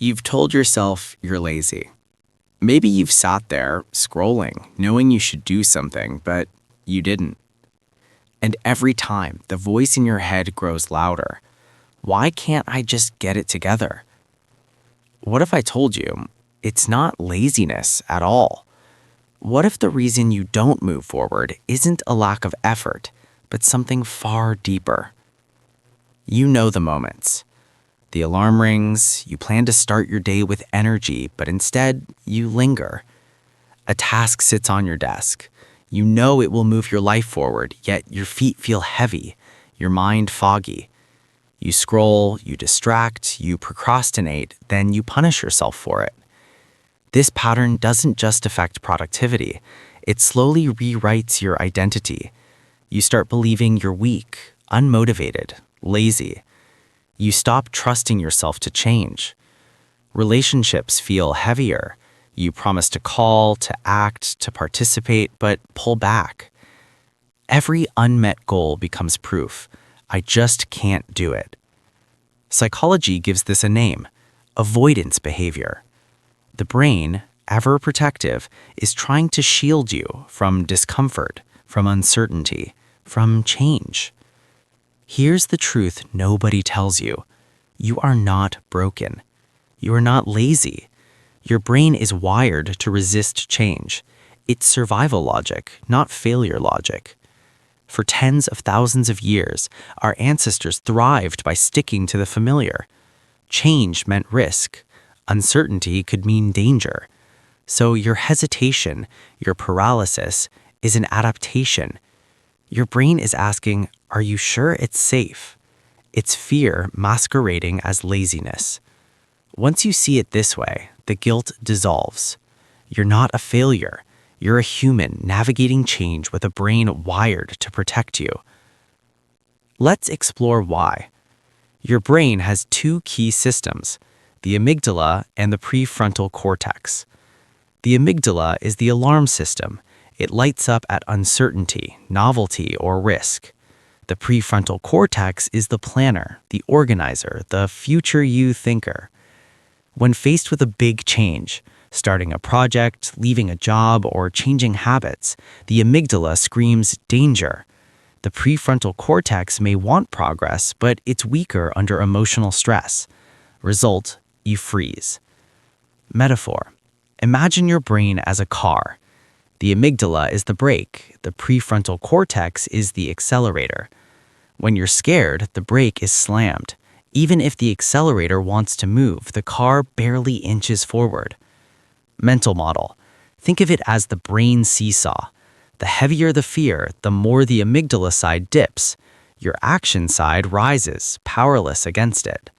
You've told yourself you're lazy. Maybe you've sat there, scrolling, knowing you should do something, but you didn't. And every time, the voice in your head grows louder. Why can't I just get it together? What if I told you it's not laziness at all? What if the reason you don't move forward isn't a lack of effort, but something far deeper? You know the moments. The alarm rings, you plan to start your day with energy, but instead, you linger. A task sits on your desk. You know it will move your life forward, yet your feet feel heavy, your mind foggy. You scroll, you distract, you procrastinate, then you punish yourself for it. This pattern doesn't just affect productivity, it slowly rewrites your identity. You start believing you're weak, unmotivated, lazy. You stop trusting yourself to change. Relationships feel heavier. You promise to call, to act, to participate, but pull back. Every unmet goal becomes proof. I just can't do it. Psychology gives this a name: avoidance behavior. The brain, ever protective, is trying to shield you from discomfort, from uncertainty, from change. Here's the truth nobody tells you. You are not broken. You are not lazy. Your brain is wired to resist change. It's survival logic, not failure logic. For tens of thousands of years, our ancestors thrived by sticking to the familiar. Change meant risk. Uncertainty could mean danger. So your hesitation, your paralysis, is an adaptation. Your brain is asking, are you sure it's safe? It's fear masquerading as laziness. Once you see it this way, the guilt dissolves. You're not a failure. You're a human navigating change with a brain wired to protect you. Let's explore why. Your brain has two key systems, the amygdala and the prefrontal cortex. The amygdala is the alarm system. It lights up at uncertainty, novelty, or risk. The prefrontal cortex is the planner, the organizer, the future you thinker. When faced with a big change, starting a project, leaving a job, or changing habits, the amygdala screams danger. The prefrontal cortex may want progress, but it's weaker under emotional stress. Result, you freeze. Metaphor. Imagine your brain as a car. The amygdala is the brake, the prefrontal cortex is the accelerator. When you're scared, the brake is slammed. Even if the accelerator wants to move, the car barely inches forward. Mental model. Think of it as the brain seesaw. The heavier the fear, the more the amygdala side dips. Your action side rises, powerless against it.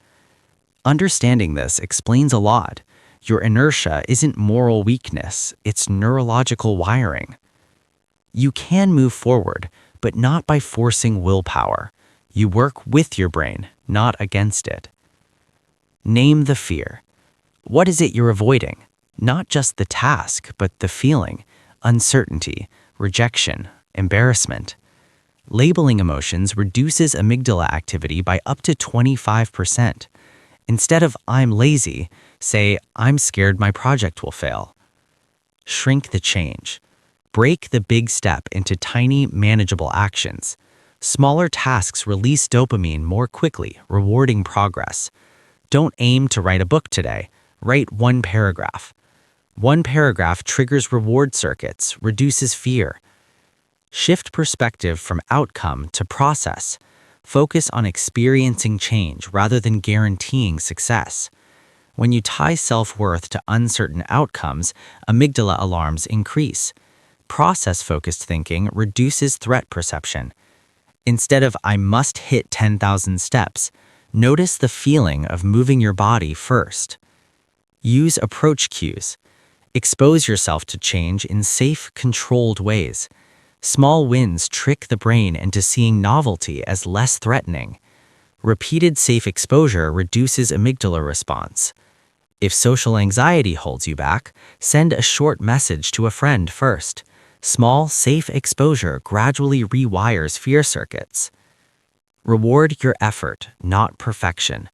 Understanding this explains a lot. Your inertia isn't moral weakness, it's neurological wiring. You can move forward, but not by forcing willpower. You work with your brain, not against it. Name the fear. What is it you're avoiding? Not just the task, but the feeling, uncertainty, rejection, embarrassment. Labeling emotions reduces amygdala activity by up to 25%. Instead of "I'm lazy," say "I'm scared my project will fail." Shrink the change. Break the big step into tiny, manageable actions. Smaller tasks release dopamine more quickly, rewarding progress. Don't aim to write a book today. Write one paragraph. One paragraph triggers reward circuits, reduces fear. Shift perspective from outcome to process. Focus on experiencing change rather than guaranteeing success. When you tie self-worth to uncertain outcomes, amygdala alarms increase. Process-focused thinking reduces threat perception. Instead of "I must hit 10,000 steps," notice the feeling of moving your body first. Use approach cues. Expose yourself to change in safe, controlled ways. Small wins trick the brain into seeing novelty as less threatening. Repeated safe exposure reduces amygdala response. If social anxiety holds you back, send a short message to a friend first. Small, safe exposure gradually rewires fear circuits. Reward your effort, not perfection.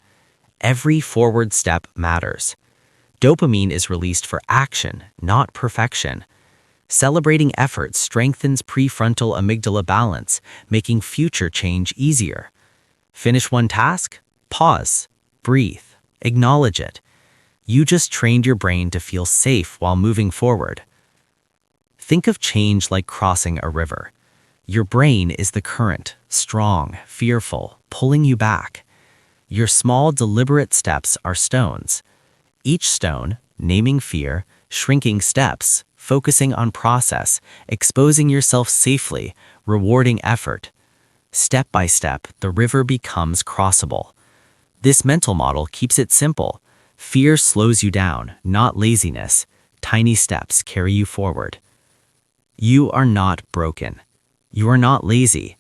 Every forward step matters. Dopamine is released for action, not perfection. Celebrating effort strengthens prefrontal amygdala balance, making future change easier. Finish one task? Pause. Breathe. Acknowledge it. You just trained your brain to feel safe while moving forward. Think of change like crossing a river. Your brain is the current, strong, fearful, pulling you back. Your small, deliberate steps are stones. Each stone, naming fear, shrinking steps, focusing on process, exposing yourself safely, rewarding effort. Step by step, the river becomes crossable. This mental model keeps it simple. Fear slows you down, not laziness. Tiny steps carry you forward. You are not broken. You are not lazy.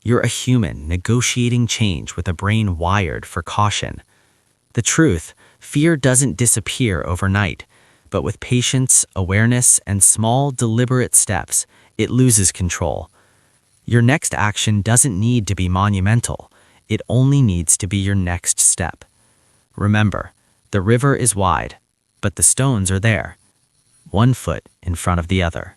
You're a human negotiating change with a brain wired for caution. The truth, fear doesn't disappear overnight, but with patience, awareness, and small, deliberate steps, it loses control. Your next action doesn't need to be monumental. It only needs to be your next step. Remember, the river is wide, but the stones are there, one foot in front of the other.